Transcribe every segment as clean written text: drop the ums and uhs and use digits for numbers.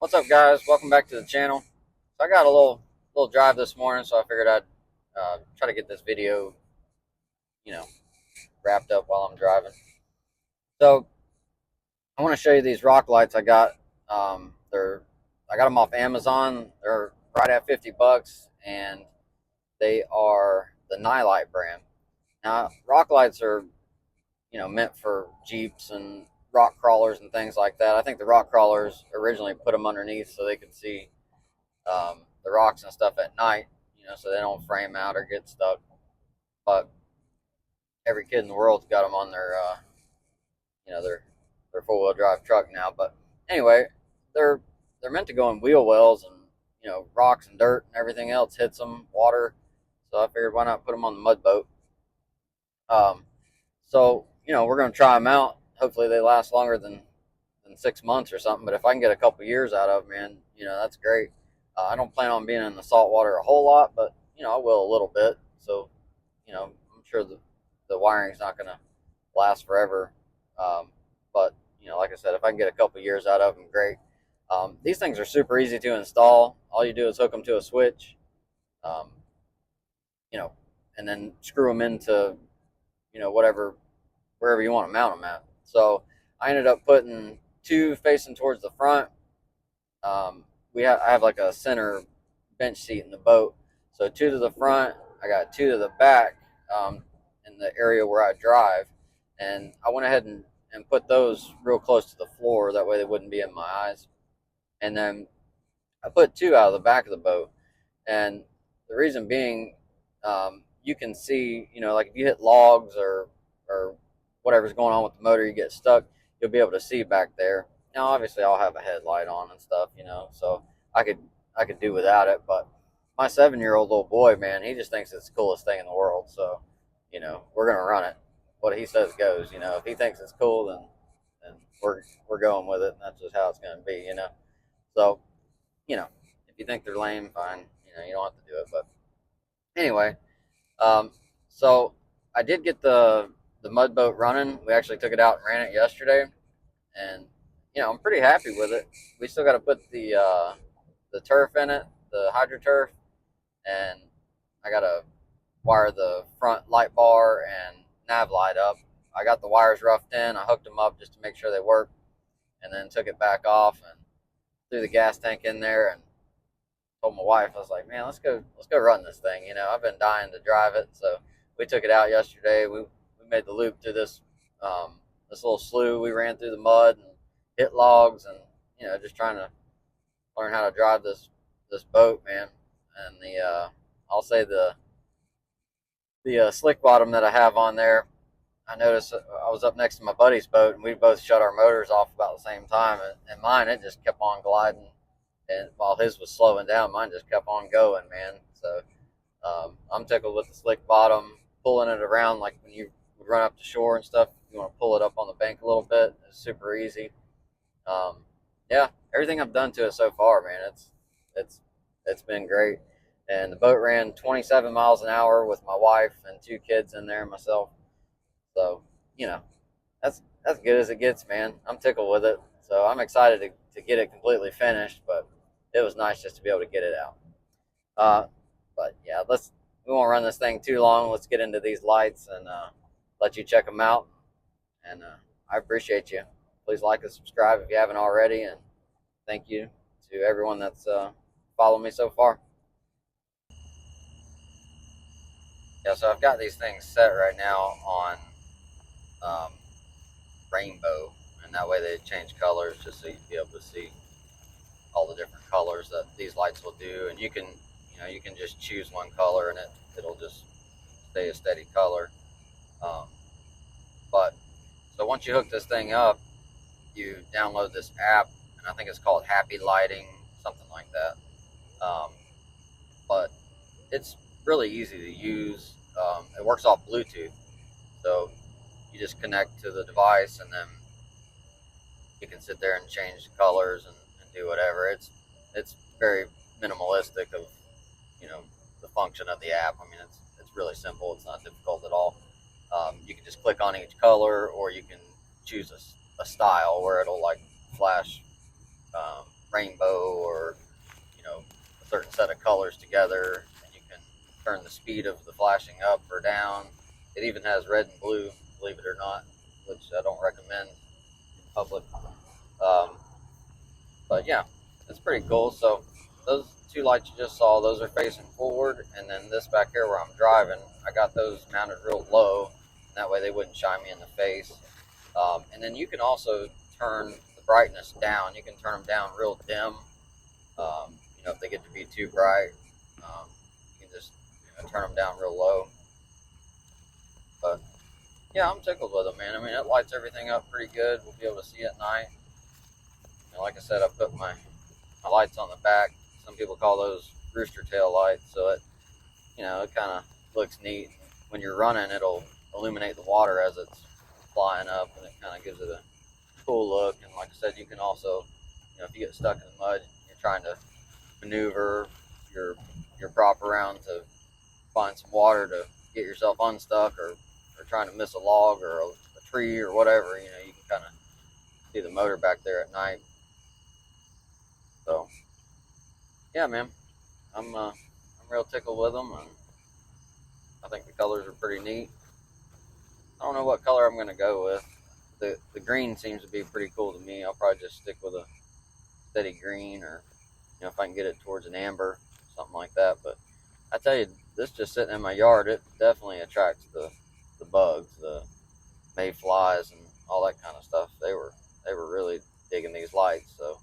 What's up, guys? Welcome back to the channel. So I got a little drive this morning, so I figured I'd try to get this video, you know, wrapped up while I'm driving. So I want to show you these rock lights I got. I got them off Amazon. They're right at 50 bucks, and they are the Nilight brand. Now, rock lights are meant for Jeeps and rock crawlers and things like that. I think the rock crawlers originally put them underneath so they could see the rocks and stuff at night, so they don't frame out or get stuck. But every kid in the world's got them on their four wheel drive truck now. But anyway, they're meant to go in wheel wells, and rocks and dirt and everything else hits them, water. So I figured, why not put them on the Mudboat? So we're gonna try them out. Hopefully they last longer than 6 months or something. But if I can get a couple years out of them, man, that's great. I don't plan on being in the salt water a whole lot, but I will a little bit. So I'm sure the wiring's not gonna last forever. But like I said, if I can get a couple years out of them, great. These things are super easy to install. All you do is hook them to a switch, um, and then screw them into wherever you want to mount them at. So I ended up putting two facing towards the front. I have like a center bench seat in the boat, so two to the front. I got two to the back, in the area where I drive, and I went ahead and put those real close to the floor. That way they wouldn't be in my eyes. And then I put two out of the back of the boat, and the reason being, you can see, like if you hit logs or whatever's going on with the motor, you get stuck, you'll be able to see back there. Now, obviously, I'll have a headlight on and stuff, so I could do without it. But my 7-year-old little boy, man, he just thinks it's the coolest thing in the world. So, we're gonna run it. What he says goes. If he thinks it's cool, then we're going with it, and that's just how it's gonna be. So, if you think they're lame, fine. You don't have to do it. But anyway, so I did get the Mudboat running. We actually took it out and ran it yesterday, and I'm pretty happy with it. We still got to put the turf in it, the hydro turf, and I got to wire the front light bar and nav light up. I got the wires roughed in. I hooked them up just to make sure they work, and then took it back off and threw the gas tank in there, and told my wife, I was like, man, let's go run this thing. I've been dying to drive it. So we took it out yesterday. We made the loop through this little slough. We ran through the mud and hit logs, and just trying to learn how to drive this boat, man. And I'll say the slick bottom that I have on there, I noticed I was up next to my buddy's boat, and we both shut our motors off about the same time, and mine, it just kept on gliding. And while his was slowing down, mine just kept on going, man. So I'm tickled with the slick bottom, pulling it around like when you would run up to shore and stuff. You want to pull it up on the bank a little bit. It's super easy. Yeah, everything I've done to it so far, man, it's been great. And the boat ran 27 miles an hour with my wife and two kids in there and myself. So that's good as it gets, man. I'm tickled with it. So I'm excited to get it completely finished, but it was nice just to be able to get it out. But yeah, we won't run this thing too long. Let's get into these lights and let you check them out. And I appreciate you. Please like and subscribe if you haven't already. And thank you to everyone that's followed me so far. Yeah, so I've got these things set right now on rainbow, and that way they change colors just so you'd be able to see all the different colors that these lights will do. And you can just choose one color, and it'll just stay a steady color. But so once you hook this thing up, you download this app, and I think it's called Happy Lighting, something like that. But it's really easy to use. It works off Bluetooth, so you just connect to the device, and then you can sit there and change the colors and do whatever. It's very minimalistic of the function of the app. I mean, it's really simple. It's not difficult at all. You can just click on each color, or you can choose a style where it'll like flash rainbow or, you know, a certain set of colors together, and you can turn the speed of the flashing up or down. It even has red and blue, believe it or not, which I don't recommend in public. Um, but yeah, it's pretty cool. So those two lights you just saw, those are facing forward, and then this back here where I'm driving, I got those mounted real low, and that way they wouldn't shine me in the face. And then you can also turn the brightness down. You can turn them down real dim. You know, if they get to be too bright, you can just, you know, turn them down real low. But yeah, I'm tickled with them, man. I mean, it lights everything up pretty good. We'll be able to see at night. And like I said, I put my lights on the back. Some people call those rooster tail lights. So it, you know, it kind of looks neat. When you're running, it'll illuminate the water as it's flying up, and it kind of gives it a cool look. And like I said, you can also, you know, if you get stuck in the mud, you're trying to maneuver your prop around to find some water to get yourself unstuck, or trying to miss a log or a tree or whatever, you know, you can kind of see the motor back there at night. So yeah, man, I'm real tickled with them, and I think the colors are pretty neat. I don't know what color I'm going to go with. The green seems to be pretty cool to me. I'll probably just stick with a steady green, or, you know, if I can get it towards an amber, something like that. But I tell you, this just sitting in my yard, it definitely attracts the bugs, the mayflies, and all that kind of stuff. They were really digging these lights. So,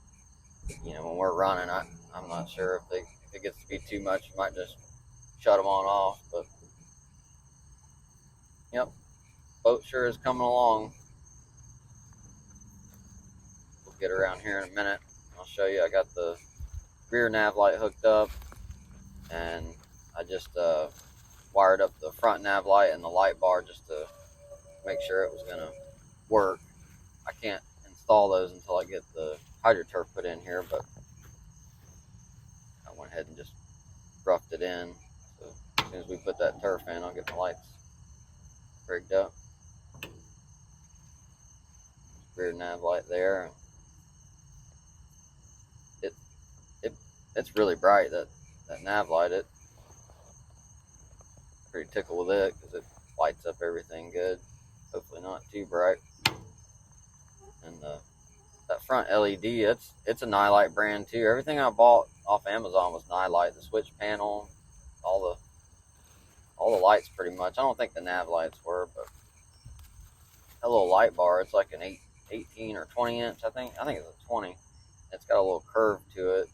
you know, when we're running, I'm not sure if it gets to be too much, you might just shut them on off. But yep, boat sure is coming along. We'll get around here in a minute. I'll show you. I got the rear nav light hooked up, and I just wired up the front nav light and the light bar just to make sure it was going to work. I can't install those until I get the hydroturf put in here, but I went ahead and just roughed it in. So as soon as we put that turf in, I'll get the lights rigged up. Rear nav light there. It's really bright, that nav light. It pretty tickled with it because it lights up everything good. Hopefully not too bright. And that front LED, it's a Nilight brand too. Everything I bought off Amazon was Nilight. The switch panel, all the lights pretty much. I don't think the nav lights were, but that little light bar, it's like an 18 or 20 inch. I think it's a 20. It's got a little curve to it.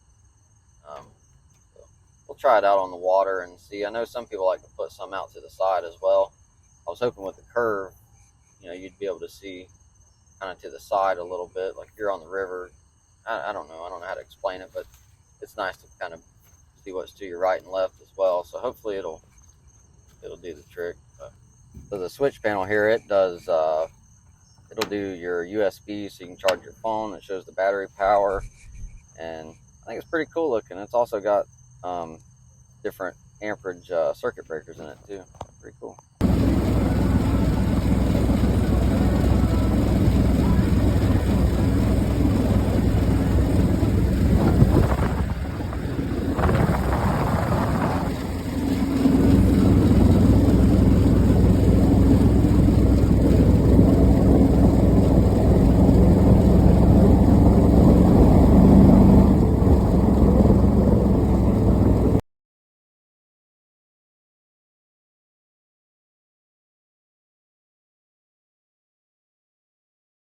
So we'll try it out on the water and see. I know some people like to put some out to the side as well. I was hoping with the curve, you know, you'd be able to see kind of to the side a little bit, like if you're on the river. I don't know how to explain it, but it's nice to kind of see what's to your right and left as well. So hopefully it'll do the trick. So the switch panel here, it'll do your USB, so you can charge your phone. It shows the battery power, and I think it's pretty cool looking. It's also got different amperage circuit breakers in it too. Pretty cool.